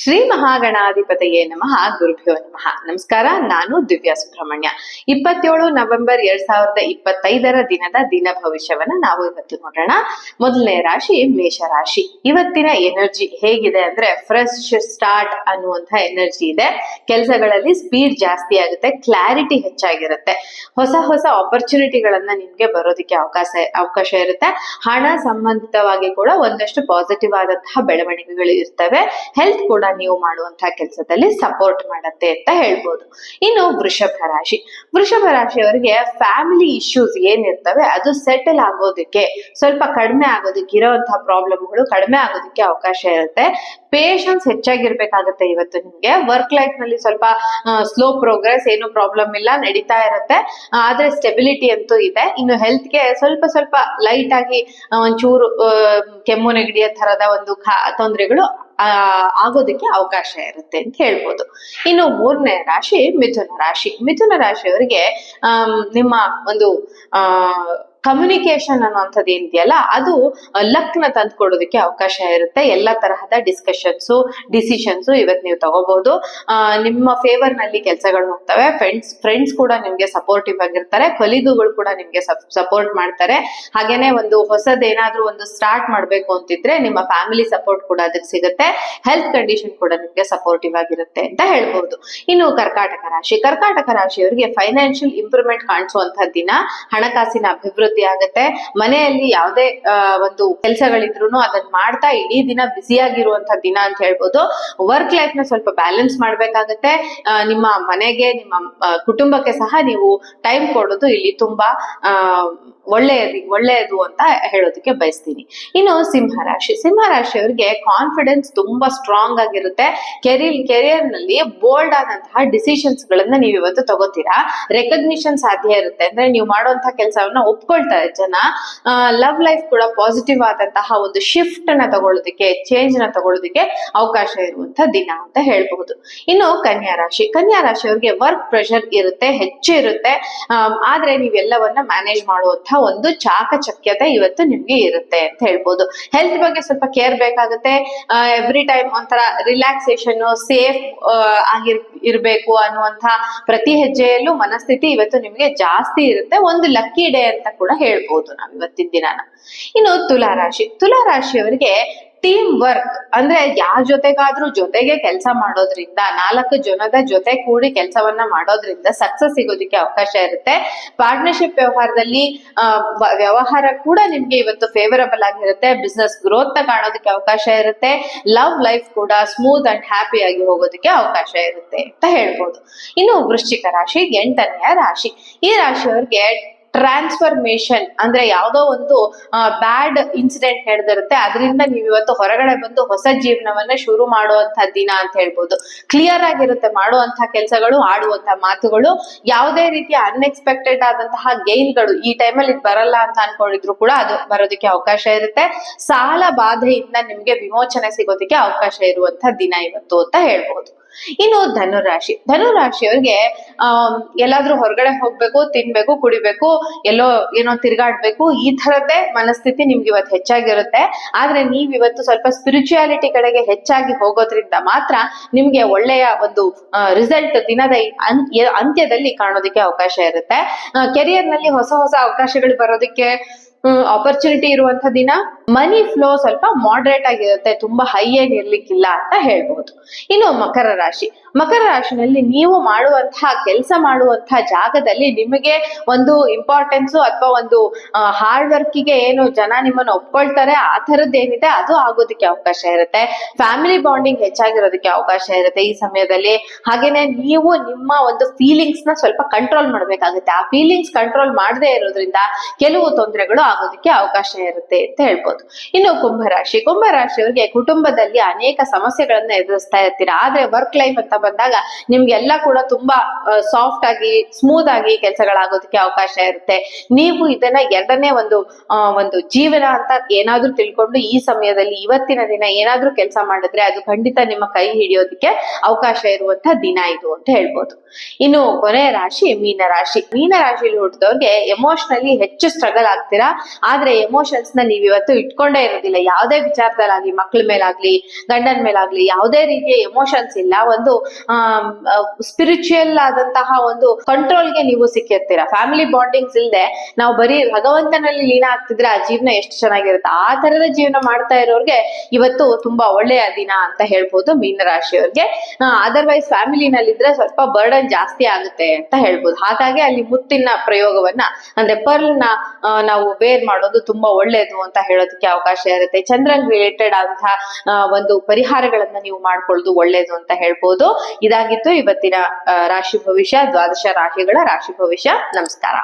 ಶ್ರೀ ಮಹಾಗಣಾಧಿಪತಯೇ ನಮಃ. ಗುರುಭ್ಯೋ ನಮಃ. ನಮಸ್ಕಾರ. ನಾನು ದಿವ್ಯಾ ಸುಬ್ರಹ್ಮಣ್ಯ. 27 ನವೆಂಬರ್ 2025 ದಿನದ ದಿನ ಭವಿಷ್ಯವನ್ನ ನಾವು ಇವತ್ತು ನೋಡೋಣ. ಮೊದಲನೇ ರಾಶಿ ಮೇಷರಾಶಿ. ಇವತ್ತಿನ ಎನರ್ಜಿ ಹೇಗಿದೆ ಅಂದ್ರೆ ಫ್ರೆಶ್ ಸ್ಟಾರ್ಟ್ ಅನ್ನುವಂತ ಎನರ್ಜಿ ಇದೆ. ಕೆಲಸಗಳಲ್ಲಿ ಸ್ಪೀಡ್ ಜಾಸ್ತಿ ಆಗುತ್ತೆ, ಕ್ಲಾರಿಟಿ ಹೆಚ್ಚಾಗಿರುತ್ತೆ, ಹೊಸ ಹೊಸ ಆಪರ್ಚುನಿಟಿಗಳನ್ನ ನಿಮ್ಗೆ ಬರೋದಕ್ಕೆ ಅವಕಾಶ ಇರುತ್ತೆ. ಹಣ ಸಂಬಂಧಿತವಾಗಿ ಕೂಡ ಒಂದಷ್ಟು ಪಾಸಿಟಿವ್ ಆದಂತಹ ಬೆಳವಣಿಗೆಗಳು ಇರ್ತವೆ. ಹೆಲ್ತ್ ಕೂಡ ನೀವು ಮಾಡುವಂತಹ ಕೆಲಸದಲ್ಲಿ ಸಪೋರ್ಟ್ ಮಾಡತ್ತೆ ಅಂತ ಹೇಳ್ಬೋದು. ಇನ್ನು ವೃಷಭ ರಾಶಿಯವರಿಗೆ ಫ್ಯಾಮಿಲಿ ಇಶ್ಯೂಸ್ ಏನಿರ್ತವೆ ಅದು ಸೆಟಲ್ ಆಗೋದಕ್ಕೆ, ಸ್ವಲ್ಪ ಕಡಿಮೆ ಆಗೋದಕ್ಕೆ, ಇರೋಂತಹ ಪ್ರಾಬ್ಲಮ್ಗಳು ಕಡಿಮೆ ಆಗೋದಕ್ಕೆ ಅವಕಾಶ ಇರುತ್ತೆ. ಪೇಷನ್ಸ್ ಹೆಚ್ಚಾಗಿರ್ಬೇಕಾಗತ್ತೆ ಇವತ್ತು ನಿಮ್ಗೆ. ವರ್ಕ್ ಲೈಫ್ ನಲ್ಲಿ ಸ್ವಲ್ಪ ಸ್ಲೋ ಪ್ರೋಗ್ರೆಸ್, ಏನು ಪ್ರಾಬ್ಲಮ್ ಇಲ್ಲ, ನಡೀತಾ ಇರುತ್ತೆ. ಆದ್ರೆ ಸ್ಟೆಬಿಲಿಟಿ ಅಂತೂ ಇದೆ. ಇನ್ನು ಹೆಲ್ತ್ ಗೆ ಸ್ವಲ್ಪ ಲೈಟ್ ಆಗಿ ಒಂಚೂರು ಕೆಮ್ಮು ನೆಗಡಿಯ ತರದ ಒಂದು ತೊಂದರೆಗಳು ಆಗೋದಕ್ಕೆ ಅವಕಾಶ ಇರುತ್ತೆ ಅಂತ ಹೇಳ್ಬೋದು. ಇನ್ನು ಮೂರನೇ ರಾಶಿ ಮಿಥುನ ರಾಶಿಯವರಿಗೆ ನಿಮ್ಮ ಒಂದು ಕಮ್ಯುನಿಕೇಶನ್ ಅನ್ನುವಂಥದ್ದು ಏನಿದೆಯಲ್ಲ ಅದು ಲಕ್ ನ ತಂದು ಕೊಡೋದಕ್ಕೆ ಅವಕಾಶ ಇರುತ್ತೆ. ಎಲ್ಲ ತರಹದ ಡಿಸಿಷನ್ಸ್ ಇವತ್ತು ನೀವು ತಗೋಬಹುದು. ನಿಮ್ಮ ಫೇವರ್ ನಲ್ಲಿ ಕೆಲಸಗಳು ಹೋಗ್ತವೆ. ಫ್ರೆಂಡ್ಸ್ ಕೂಡ ನಿಮ್ಗೆ ಸಪೋರ್ಟಿವ್ ಆಗಿರ್ತಾರೆ. ಕೊಲೀಗುಗಳು ಕೂಡ ನಿಮ್ಗೆ ಸಪೋರ್ಟ್ ಮಾಡ್ತಾರೆ. ಹಾಗೇನೆ ಒಂದು ಹೊಸದೇನಾದ್ರೂ ಒಂದು ಸ್ಟಾರ್ಟ್ ಮಾಡ್ಬೇಕು ಅಂತಿದ್ರೆ ನಿಮ್ಮ ಫ್ಯಾಮಿಲಿ ಸಪೋರ್ಟ್ ಕೂಡ ಅದಕ್ಕೆ ಸಿಗುತ್ತೆ. ಹೆಲ್ತ್ ಕಂಡೀಷನ್ ಕೂಡ ನಿಮ್ಗೆ ಸಪೋರ್ಟಿವ್ ಆಗಿರುತ್ತೆ ಅಂತ ಹೇಳ್ಬಹುದು. ಇನ್ನು ಕರ್ಕಾಟಕ ರಾಶಿಯವರಿಗೆ ಫೈನಾನ್ಷಿಯಲ್ ಇಂಪ್ರೂವ್ಮೆಂಟ್ ಕಾಣಿಸುವಂತಹ ದಿನ. ಹಣಕಾಸಿನ ಅಭಿವೃದ್ಧಿ ಆಗುತ್ತೆ. ಮನೆಯಲ್ಲಿ ಯಾವುದೇ ಒಂದು ಕೆಲಸಗಳಿದ್ರು ಅದನ್ನ ಮಾಡ್ತಾ ಇಡೀ ದಿನ ಬ್ಯುಸಿ ಆಗಿರುವಂತಹ ದಿನ ಅಂತ ಹೇಳ್ಬೋದು. ವರ್ಕ್ ಲೈಫ್ ನ ಸ್ವಲ್ಪ ಬ್ಯಾಲೆನ್ಸ್ ಮಾಡ್ಬೇಕಾಗತ್ತೆ. ನಿಮ್ಮ ಮನೆಗೆ, ನಿಮ್ಮ ಕುಟುಂಬಕ್ಕೆ ಸಹ ನೀವು ಟೈಮ್ ಕೊಡೋದು ಇಲ್ಲಿ ತುಂಬಾ ಒಳ್ಳೆಯದು ಅಂತ ಹೇಳೋದಕ್ಕೆ ಬಯಸ್ತೀನಿ. ಇನ್ನು ಸಿಂಹರಾಶಿಯವರಿಗೆ ಕಾನ್ಫಿಡೆನ್ಸ್ ತುಂಬಾ ಸ್ಟ್ರಾಂಗ್ ಆಗಿರುತ್ತೆ. ಕೆರಿಯರ್ ನಲ್ಲಿ ಬೋಲ್ಡ್ ಆದಂತಹ ಡಿಸಿಷನ್ಸ್ ಗಳನ್ನ ನೀವು ಇವತ್ತು ತಗೋತೀರಾ. ರೆಕಗ್ನಿಷನ್ ಸಾಧ್ಯ ಇರುತ್ತೆ. ಅಂದ್ರೆ ನೀವು ಮಾಡುವಂತಹ ಕೆಲಸವನ್ನ ಒಪ್ಕೊಳ್ತಾರೆ ಜನ. ಲವ್ ಲೈಫ್ ಕೂಡ ಪಾಸಿಟಿವ್ ಆದಂತಹ ಒಂದು ಶಿಫ್ಟ್ ನ ತಗೊಳ್ಳೋದಕ್ಕೆ, ಚೇಂಜ್ ನ ತಗೊಳ್ಳೋದಕ್ಕೆ ಅವಕಾಶ ಇರುವಂತಹ ದಿನ ಅಂತ ಹೇಳ್ಬಹುದು. ಇನ್ನು ಕನ್ಯಾ ರಾಶಿಯವರಿಗೆ ವರ್ಕ್ ಪ್ರೆಷರ್ ಇರುತ್ತೆ, ಹೆಚ್ಚು ಇರುತ್ತೆ. ಆದ್ರೆ ನೀವೆಲ್ಲವನ್ನ ಮ್ಯಾನೇಜ್ ಮಾಡುವಂತಹ ಒಂದು ಚಾಕಚಕ್ಯತೆ ಇವತ್ತು ನಿಮ್ಗೆ ಇರುತ್ತೆ ಅಂತ ಹೇಳ್ಬೋದು. ಹೆಲ್ತ್ ಬಗ್ಗೆ ಸ್ವಲ್ಪ ಕೇರ್ ಬೇಕಾಗುತ್ತೆ. ಎವ್ರಿ ಟೈಮ್ ಒಂಥರ ರಿಲ್ಯಾಕ್ಸೇಷನ್, ಸೇಫ್ ಇರ್ಬೇಕು ಅನ್ನುವಂತ ಪ್ರತಿ ಹೆಜ್ಜೆಯಲ್ಲೂ ಮನಸ್ಥಿತಿ ಇವತ್ತು ನಿಮ್ಗೆ ಜಾಸ್ತಿ ಇರುತ್ತೆ. ಒಂದು ಲಕ್ಕಿ ಡೇ ಅಂತ ಕೂಡ ಹೇಳ್ಬೋದು ನಾವು ಇವತ್ತಿನ ದಿನಾನ. ಇನ್ನು ತುಲಾರಾಶಿಯವರಿಗೆ ಟೀಮ್ ವರ್ಕ್ ಅಂದ್ರೆ ಯಾರ ಜೊತೆಗಾದ್ರೂ ಜೊತೆಗೆ ಕೆಲಸ ಮಾಡೋದ್ರಿಂದ, 4 ಜನದ ಜೊತೆ ಕೂಡಿ ಕೆಲಸವನ್ನ ಮಾಡೋದ್ರಿಂದ ಸಕ್ಸಸ್ ಸಿಗೋದಕ್ಕೆ ಅವಕಾಶ ಇರುತ್ತೆ. ಪಾರ್ಟ್ನರ್ಶಿಪ್ ವ್ಯವಹಾರ ಕೂಡ ನಿಮ್ಗೆ ಇವತ್ತು ಫೇವರಬಲ್ ಆಗಿರುತ್ತೆ. ಬಿಸ್ನೆಸ್ ಗ್ರೋತ್ ಕಾಣೋದಕ್ಕೆ ಅವಕಾಶ ಇರುತ್ತೆ. ಲವ್ ಲೈಫ್ ಕೂಡ ಸ್ಮೂತ್ ಅಂಡ್ ಹ್ಯಾಪಿ ಆಗಿ ಹೋಗೋದಕ್ಕೆ ಅವಕಾಶ ಇರುತ್ತೆ ಅಂತ ಹೇಳ್ಬೋದು. ಇನ್ನು ವೃಶ್ಚಿಕ ರಾಶಿ 8ನೇ ರಾಶಿ. ಈ ರಾಶಿಯವರಿಗೆ ಟ್ರಾನ್ಸ್ಫರ್ಮೇಶನ್ ಅಂದ್ರೆ ಯಾವುದೋ ಒಂದು ಬ್ಯಾಡ್ ಇನ್ಸಿಡೆಂಟ್ ನಡೆದಿರುತ್ತೆ, ಅದರಿಂದ ನೀವು ಇವತ್ತು ಹೊರಗಡೆ ಬಂದು ಹೊಸ ಜೀವನವನ್ನ ಶುರು ಮಾಡುವಂತಹ ದಿನ ಅಂತ ಹೇಳ್ಬೋದು. ಕ್ಲಿಯರ್ ಆಗಿರುತ್ತೆ ಮಾಡುವಂತಹ ಕೆಲಸಗಳು, ಆಡುವಂತಹ ಮಾತುಗಳು. ಯಾವುದೇ ರೀತಿಯ ಅನ್ಎಕ್ಸ್ಪೆಕ್ಟೆಡ್ ಆದಂತಹ ಗೈನ್ಗಳು ಈ ಟೈಮಲ್ಲಿ ಬರಲ್ಲ ಅಂತ ಅನ್ಕೊಂಡಿದ್ರು ಕೂಡ ಅದು ಬರೋದಕ್ಕೆ ಅವಕಾಶ ಇರುತ್ತೆ. ಸಾಲ ಬಾಧೆಯಿಂದ ನಿಮ್ಗೆ ವಿಮೋಚನೆ ಸಿಗೋದಕ್ಕೆ ಅವಕಾಶ ಇರುವಂತಹ ದಿನ ಇವತ್ತು ಅಂತ ಹೇಳ್ಬೋದು. ಇನ್ನು ಧನುರಾಶಿಯವರಿಗೆ ಎಲ್ಲಾದ್ರೂ ಹೊರಗಡೆ ಹೋಗ್ಬೇಕು, ತಿನ್ಬೇಕು, ಕುಡಿಬೇಕು, ಏನೋ ತಿರ್ಗಾಡ್ಬೇಕು, ಈ ತರದ್ದೇ ಮನಸ್ಥಿತಿ ನಿಮ್ಗೆ ಇವತ್ತು ಹೆಚ್ಚಾಗಿರುತ್ತೆ. ಆದ್ರೆ ನೀವ್ ಇವತ್ತು ಸ್ವಲ್ಪ ಸ್ಪಿರಿಚುಯಾಲಿಟಿ ಕಡೆಗೆ ಹೆಚ್ಚಾಗಿ ಹೋಗೋದ್ರಿಂದ ಮಾತ್ರ ನಿಮ್ಗೆ ಒಳ್ಳೆಯ ಒಂದು ರಿಸಲ್ಟ್ ದಿನದ ಅಂತ್ಯದಲ್ಲಿ ಕಾಣೋದಕ್ಕೆ ಅವಕಾಶ ಇರುತ್ತೆ. ಕೆರಿಯರ್ ನಲ್ಲಿ ಹೊಸ ಅವಕಾಶಗಳು ಬರೋದಕ್ಕೆ ಆಪರ್ಚುನಿಟಿ ಇರುವಂತಹ ದಿನ. ಮನಿ ಫ್ಲೋ ಸ್ವಲ್ಪ ಮಾಡರೇಟ್ ಆಗಿರುತ್ತೆ, ತುಂಬಾ ಹೈ ಏನ್ ಇರ್ಲಿಕ್ಕಿಲ್ಲ ಅಂತ ಹೇಳ್ಬಹುದು. ಇನ್ನು ಮಕರ ರಾಶಿನಲ್ಲಿ ನೀವು ಕೆಲಸ ಮಾಡುವಂತಹ ಜಾಗದಲ್ಲಿ ನಿಮಗೆ ಒಂದು ಇಂಪಾರ್ಟೆನ್ಸ್ ಅಥವಾ ಒಂದು ಹಾರ್ಡ್ ವರ್ಕಿಗೆ ಏನು ಜನ ನಿಮ್ಮನ್ನು ಒಪ್ಕೊಳ್ತಾರೆ ಆ ತರದ್ದು ಏನಿದೆ ಅದು ಆಗೋದಕ್ಕೆ ಅವಕಾಶ ಇರುತ್ತೆ. ಫ್ಯಾಮಿಲಿ ಬಾಂಡಿಂಗ್ ಹೆಚ್ಚಾಗಿರೋದಕ್ಕೆ ಅವಕಾಶ ಇರುತ್ತೆ ಈ ಸಮಯದಲ್ಲಿ. ಹಾಗೇನೆ ನೀವು ನಿಮ್ಮ ಒಂದು ಫೀಲಿಂಗ್ಸ್ ನ ಸ್ವಲ್ಪ ಕಂಟ್ರೋಲ್ ಮಾಡ್ಬೇಕಾಗುತ್ತೆ. ಆ ಫೀಲಿಂಗ್ಸ್ ಕಂಟ್ರೋಲ್ ಮಾಡದೇ ಇರೋದ್ರಿಂದ ಕೆಲವು ತೊಂದರೆಗಳು ಆಗೋದಕ್ಕೆ ಅವಕಾಶ ಇರುತ್ತೆ ಅಂತ ಹೇಳ್ಬೋದು. ಇನ್ನು ಕುಂಭರಾಶಿಯವರಿಗೆ ಕುಟುಂಬದಲ್ಲಿ ಅನೇಕ ಸಮಸ್ಯೆಗಳನ್ನ ಎದುರಿಸ್ತಾ ಇರ್ತೀರಾ. ಆದ್ರೆ ವರ್ಕ್ ಲೈಫ್ ಅಂತ ಬಂದಾಗ ನಿಮ್ಗೆಲ್ಲ ಕೂಡ ತುಂಬಾ ಸಾಫ್ಟ್ ಆಗಿ, ಸ್ಮೂತ್ ಆಗಿ ಕೆಲಸಗಳಾಗೋದಕ್ಕೆ ಅವಕಾಶ ಇರುತ್ತೆ. ನೀವು ಇದನ್ನ ಎರಡನೇ ಒಂದು ಜೀವನ ಅಂತ ಏನಾದ್ರೂ ತಿಳ್ಕೊಂಡು ಈ ಸಮಯದಲ್ಲಿ, ಇವತ್ತಿನ ದಿನ ಏನಾದ್ರೂ ಕೆಲಸ ಮಾಡಿದ್ರೆ ಅದು ಖಂಡಿತ ನಿಮ್ಮ ಕೈ ಹಿಡಿಯೋದಕ್ಕೆ ಅವಕಾಶ ಇರುವಂತಹ ದಿನ ಇದು ಅಂತ ಹೇಳ್ಬೋದು. ಇನ್ನು ಕೊನೆಯ ರಾಶಿ ಮೀನರಾಶಿಯಲ್ಲಿ ಹುಟ್ಟಿದವ್ರಿಗೆ ಎಮೋಷನಲಿ ಹೆಚ್ಚು ಸ್ಟ್ರಗಲ್ ಆಗ್ತೀರಾ. ಆದ್ರೆ ಎಮೋಷನ್ಸ್ ನ ನೀವ್ ಇವತ್ತು ಇಟ್ಕೊಂಡೇ ಇರೋದಿಲ್ಲ. ಯಾವ್ದೇ ವಿಚಾರದಲ್ಲಾಗ್ಲಿ, ಮಕ್ಳ ಮೇಲಾಗ್ಲಿ, ಗಂಡನ ಮೇಲಾಗ್ಲಿ ಯಾವುದೇ ರೀತಿಯ ಎಮೋಷನ್ಸ್ ಇಲ್ಲ. ಒಂದು ಸ್ಪಿರಿಚುವಲ್ ಆದಂತಹ ಒಂದು ಕಂಟ್ರೋಲ್ಗೆ ನೀವು ಸಿಕ್ಕಿರ್ತೀರಾ. ಫ್ಯಾಮಿಲಿ ಬಾಂಡಿಂಗ್ಸ್ ಇಲ್ದೆ ನಾವು ಬರೀ ಭಗವಂತನಲ್ಲಿ ಲೀನ ಆಗ್ತಿದ್ರೆ ಆ ಜೀವನ ಎಷ್ಟು ಚೆನ್ನಾಗಿರುತ್ತೆ. ಆ ತರದ ಜೀವನ ಮಾಡ್ತಾ ಇರೋರ್ಗೆ ಇವತ್ತು ತುಂಬಾ ಒಳ್ಳೆಯ ದಿನ ಅಂತ ಹೇಳ್ಬೋದು ಮೀನರಾಶಿಯವ್ರಿಗೆ. ಅದರ್ವೈಸ್ ಫ್ಯಾಮಿಲಿನಲ್ಲಿದ್ರೆ ಸ್ವಲ್ಪ ಬರ್ಡನ್ ಜಾಸ್ತಿ ಆಗುತ್ತೆ ಅಂತ ಹೇಳ್ಬೋದು. ಹಾಗಾಗಿ ಅಲ್ಲಿ ಮುತ್ತಿನ ಪ್ರಯೋಗವನ್ನ ಅಂದ್ರೆ ಪರ್ಲ್ ನ ನಾವು ವೇರ್ ಮಾಡೋದು ತುಂಬಾ ಒಳ್ಳೇದು ಅಂತ ಹೇಳೋದಕ್ಕೆ ಅವಕಾಶ ಇರುತ್ತೆ. ಚಂದ್ರನ್ ರಿಲೇಟೆಡ್ ಆದಂತಹ ಒಂದು ಪರಿಹಾರಗಳನ್ನ ನೀವು ಮಾಡ್ಕೊಳ್ಳೋದು ಒಳ್ಳೇದು ಅಂತ ಹೇಳ್ಬೋದು. ಇದಾಗಿತ್ತು ಇವತ್ತಿನ ರಾಶಿ ಭವಿಷ್ಯ, ದ್ವಾದಶ ರಾಶಿಗಳ ರಾಶಿ ಭವಿಷ್ಯ. ನಮಸ್ಕಾರ.